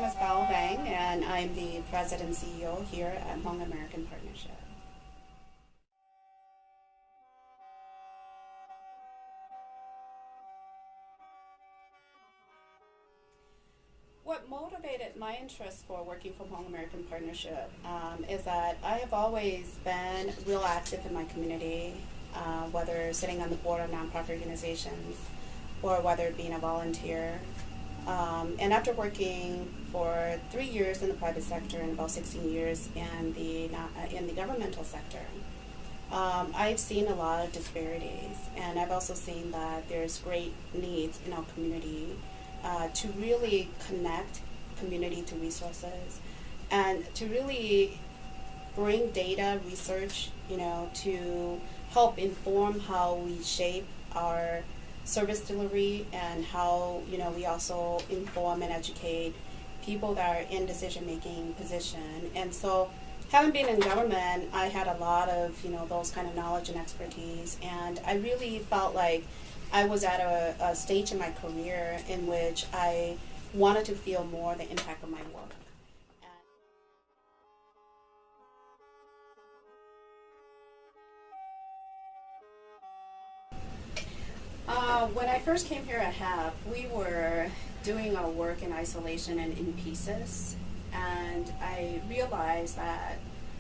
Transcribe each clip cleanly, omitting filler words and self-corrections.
is Bao Vang, and I'm the President and CEO here at Hmong American Partnership. What motivated my interest for working for Hmong American Partnership is that I have always been real active in my community, whether sitting on the board of nonprofit organizations or whether being a volunteer. And after working for 3 years in the private sector and about 16 years in the governmental sector, I've seen a lot of disparities, and I've also seen that there's great needs in our community to really connect community to resources and to really bring data research, to help inform how we shape our service delivery and how, we also inform and educate people that are in decision-making position. And so having been in government, I had a lot of, those kind of knowledge and expertise, and I really felt like I was at a stage in my career in which I wanted to feel more the impact of my work. When I first came here at HAP, we were doing our work in isolation and in pieces, and I realized that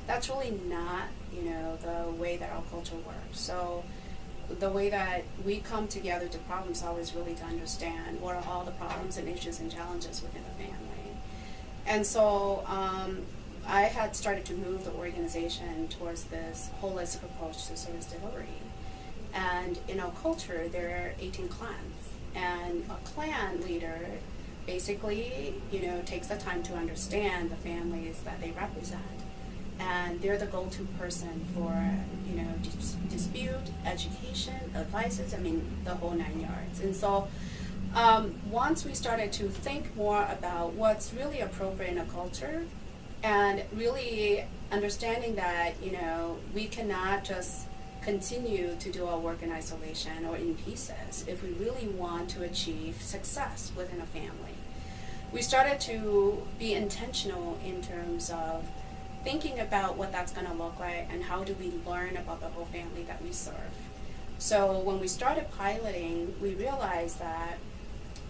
that's really not, the way that our culture works. So the way that we come together to problem solve is really to understand what are all the problems and issues and challenges within the family. And so I had started to move the organization towards this holistic approach to service delivery. And in our culture, there are 18 clans, and a clan leader basically, takes the time to understand the families that they represent, and they're the go-to person for, dispute, education, advices. The whole 9 yards. And so, once we started to think more about what's really appropriate in a culture, and really understanding that, we cannot just continue to do our work in isolation or in pieces if we really want to achieve success within a family. We started to be intentional in terms of thinking about what that's going to look like and how do we learn about the whole family that we serve. So when we started piloting, we realized that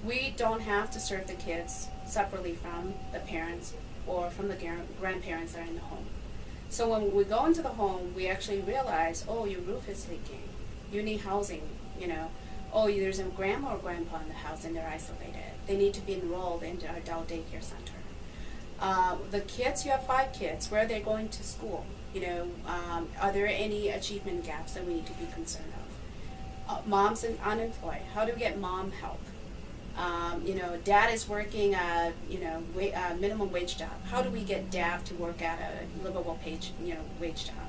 we don't have to serve the kids separately from the parents or from the grandparents that are in the home. So when we go into the home, we actually realize, your roof is leaking, you need housing, there's a grandma or grandpa in the house and they're isolated. They need to be enrolled into our adult daycare center. The kids, you have 5 kids, where are they going to school? Are there any achievement gaps that we need to be concerned of? Mom's unemployed, how do we get mom help? Dad is working a minimum wage job. How do we get dad to work at a livable wage job?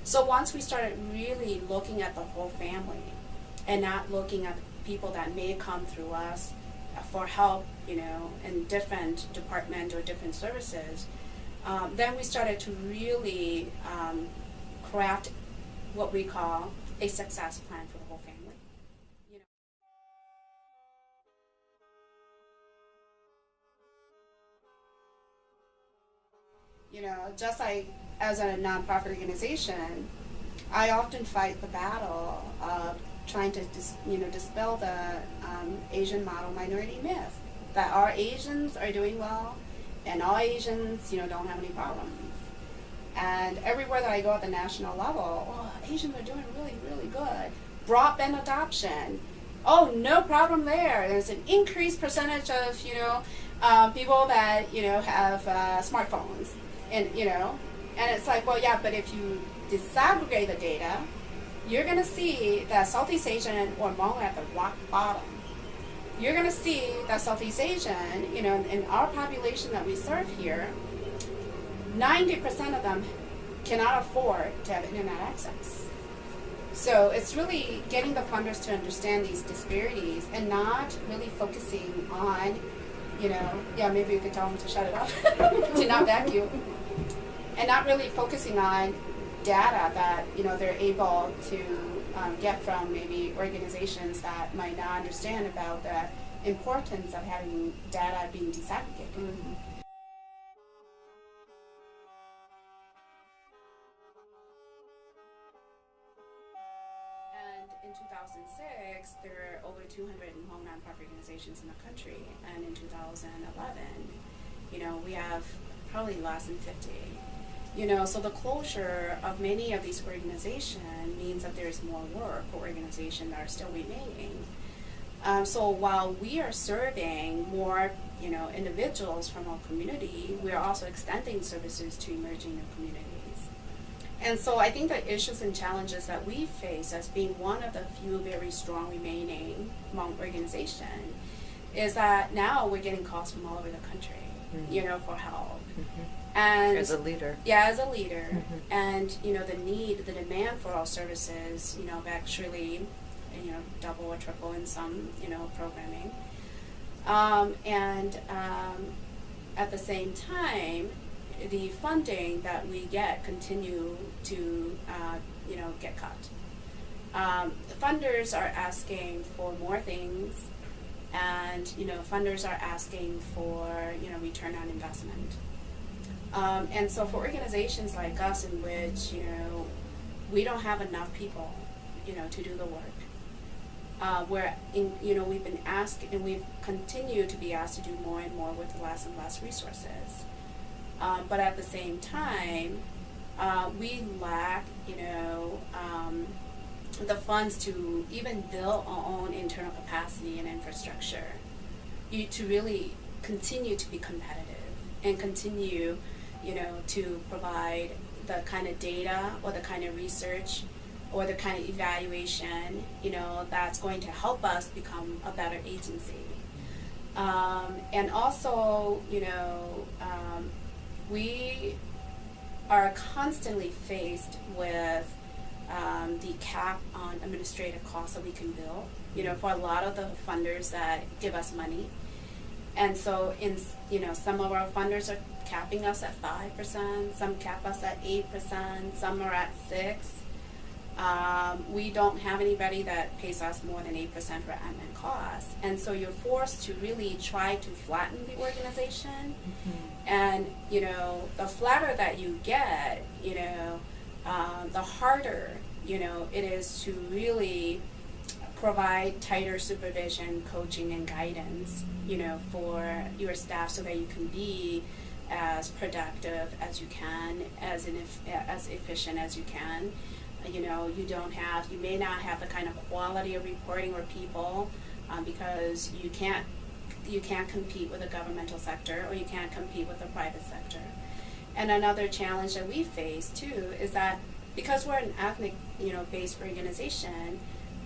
So once we started really looking at the whole family and not looking at people that may come through us for help, in different departments or different services, then we started to really craft what we call a success plan for the whole family. Just like as a nonprofit organization, I often fight the battle of trying to dispel the Asian model minority myth that our Asians are doing well and all Asians don't have any problems. And everywhere that I go at the national level, Asians are doing really, really good. Broadband adoption, no problem there. There's an increased percentage of people that have smartphones. And it's like, but if you disaggregate the data, you're going to see that Southeast Asian or Hmong are at the rock bottom. You're going to see that Southeast Asian, in our population that we serve here, 90% of them cannot afford to have internet access. So it's really getting the funders to understand these disparities and not really focusing on, maybe you could tell them to shut it up, to not vacuum. And not really focusing on data that they're able to get from maybe organizations that might not understand about the importance of having data being disaggregated. Mm-hmm. 2006, there are over 200 Hmong nonprofit organizations in the country, and in 2011, we have probably less than 50. So the closure of many of these organizations means that there's more work for organizations that are still remaining. So while we are serving more, individuals from our community, we are also extending services to emerging new communities. And so I think the issues and challenges that we face as being one of the few very strong remaining Hmong organizations is that now we're getting calls from all over the country, for help. And as a leader. Yeah, as a leader. And, the demand for our services, actually, double or triple in some, programming. At the same time, the funding that we get continue to, get cut. Funders are asking for more things, and, funders are asking for, return on investment. And so for organizations like us in which, we don't have enough people, to do the work, we've been asked, and we've continued to be asked to do more and more with less and less resources. But at the same time, we lack, the funds to even build our own internal capacity and infrastructure, to really continue to be competitive and continue, to provide the kind of data or the kind of research or the kind of evaluation, that's going to help us become a better agency. And also, we are constantly faced with the cap on administrative costs that we can bill, for a lot of the funders that give us money. And so some of our funders are capping us at 5%, some cap us at 8%, some are at 6%. We don't have anybody that pays us more than 8% for admin costs. And so you're forced to really try to flatten the organization. And, the flatter that you get, the harder, it is to really provide tighter supervision, coaching, and guidance, for your staff so that you can be as productive as you can, as efficient as you can. You may not have the kind of quality of reporting or people because you can't compete with the governmental sector, or you can't compete with the private sector. And another challenge that we face too is that because we're an ethnic, based organization,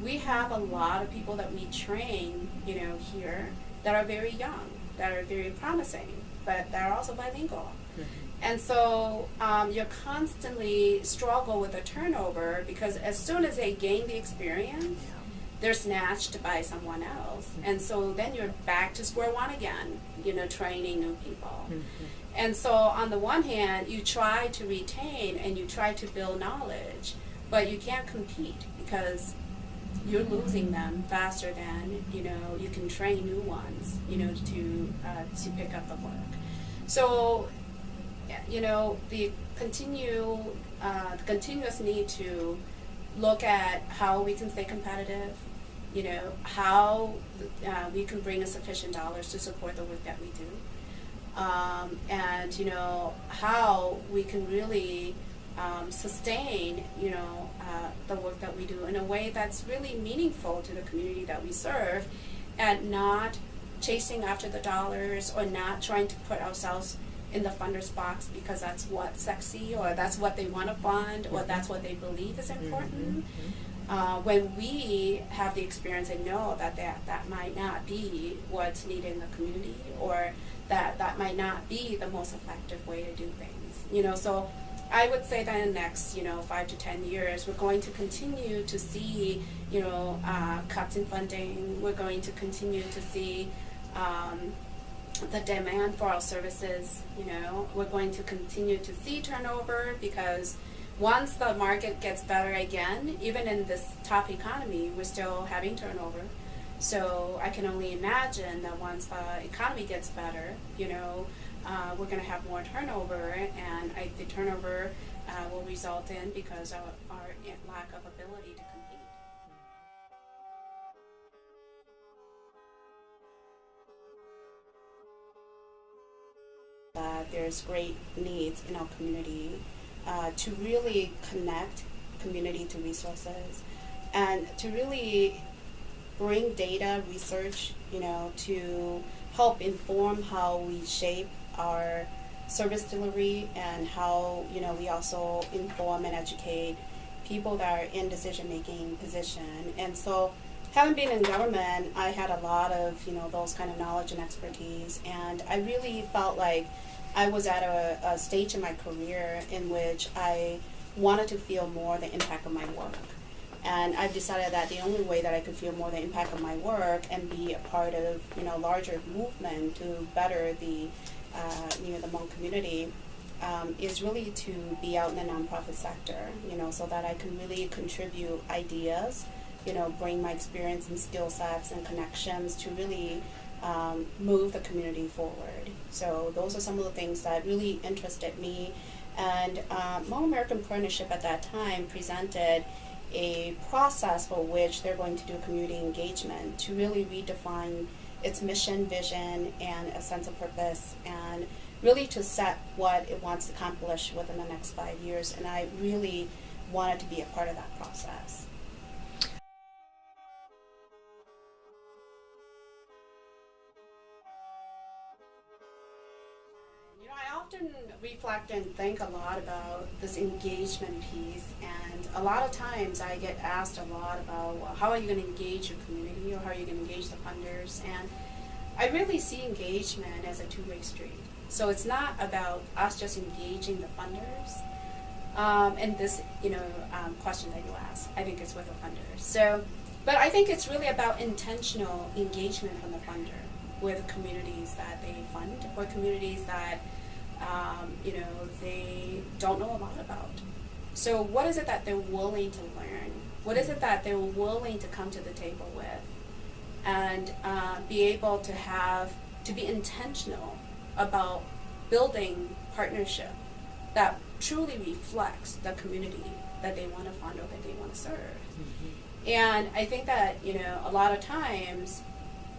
we have a lot of people that we train, here that are very young, that are very promising, but that are also bilingual. And so you constantly struggle with the turnover because as soon as they gain the experience, they're snatched by someone else. And so then you're back to square one again, training new people. And so on the one hand, you try to retain and you try to build knowledge, but you can't compete because you're losing them faster than, you can train new ones, to pick up the work. So, the continuous need to look at how we can stay competitive, how we can bring in sufficient dollars to support the work that we do, and how we can really sustain the work that we do in a way that's really meaningful to the community that we serve, and not chasing after the dollars or not trying to put ourselves in the funder's box because that's what's sexy or that's what they want to fund or that's what they believe is important. When we have the experience and know that might not be what's needed in the community, or that might not be the most effective way to do things. So I would say that in the next 5 to 10 years we're going to continue to see cuts in funding. We're going to continue to see the demand for our services. We're going to continue to see turnover because once the market gets better again, even in this tough economy, we're still having turnover. So I can only imagine that once the economy gets better, we're going to have more turnover, and the turnover will result in because our lack of ability to compete. that there's great needs in our community to really connect community to resources and to really bring data research, to help inform how we shape our service delivery and how, we also inform and educate people that are in decision-making position. And so having been in government, I had a lot of, those kind of knowledge and expertise, and I really felt like I was at a stage in my career in which I wanted to feel more the impact of my work. And I've decided that the only way that I could feel more the impact of my work and be a part of, larger movement to better the Hmong community is really to be out in the nonprofit sector, so that I can really contribute ideas, bring my experience and skill sets and connections to really move the community forward. So those are some of the things that really interested me. And Hmong American Partnership at that time presented a process for which they're going to do community engagement to really redefine its mission, vision, and a sense of purpose, and really to set what it wants to accomplish within the next 5 years. And I really wanted to be a part of that process. I often reflect and think a lot about this engagement piece, and a lot of times I get asked a lot about, well, how are you going to engage your community, or how are you going to engage the funders? And I really see engagement as a two-way street. So it's not about us just engaging the funders. And this, question that you asked, I think it's with the funders. So, but I think it's really about intentional engagement from the funder with communities that they fund, or communities that they don't know a lot about. So what is it that they're willing to learn? What is it that they're willing to come to the table with? And be able to be intentional about building partnership that truly reflects the community that they want to fund or that they want to serve. Mm-hmm. And I think that, a lot of times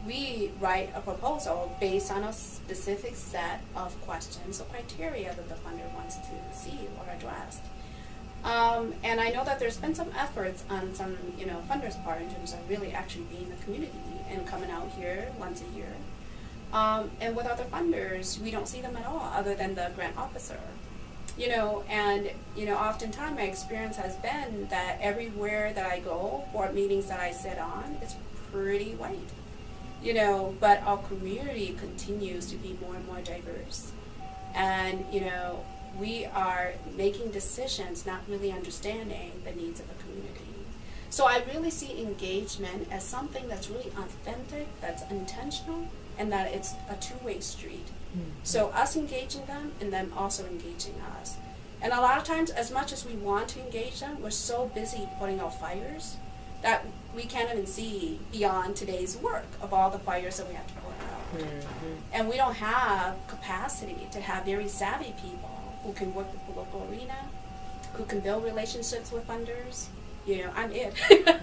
we write a proposal based on a specific set of questions or criteria that the funder wants to see or address. And I know that there's been some efforts on some, funders' part in terms of really actually being in the community and coming out here once a year. And with other funders, we don't see them at all other than the grant officer. Oftentimes my experience has been that everywhere that I go, board meetings that I sit on, it's pretty white. But our community continues to be more and more diverse. And, we are making decisions not really understanding the needs of the community. So I really see engagement as something that's really authentic, that's intentional, and that it's a two-way street. Mm-hmm. So us engaging them and them also engaging us. And a lot of times, as much as we want to engage them, we're so busy putting out fires that we can't even see beyond today's work of all the fires that we have to put out. Mm-hmm. And we don't have capacity to have very savvy people who can work the local arena, who can build relationships with funders. I'm it.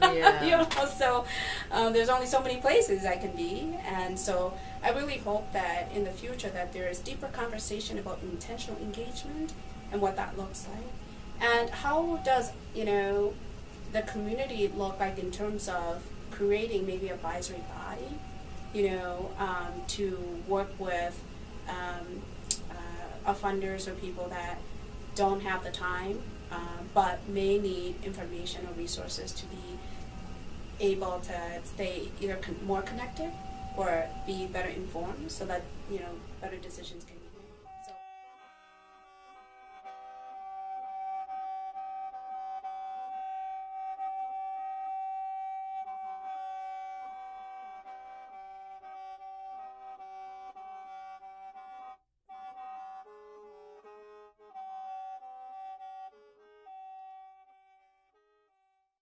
Yeah. So there's only so many places I can be, and so I really hope that in the future that there is deeper conversation about intentional engagement and what that looks like, and how does the community look like in terms of creating maybe an advisory body, to work with funders or people that don't have the time, but may need information or resources to be able to stay either more connected or be better informed, so that better decisions can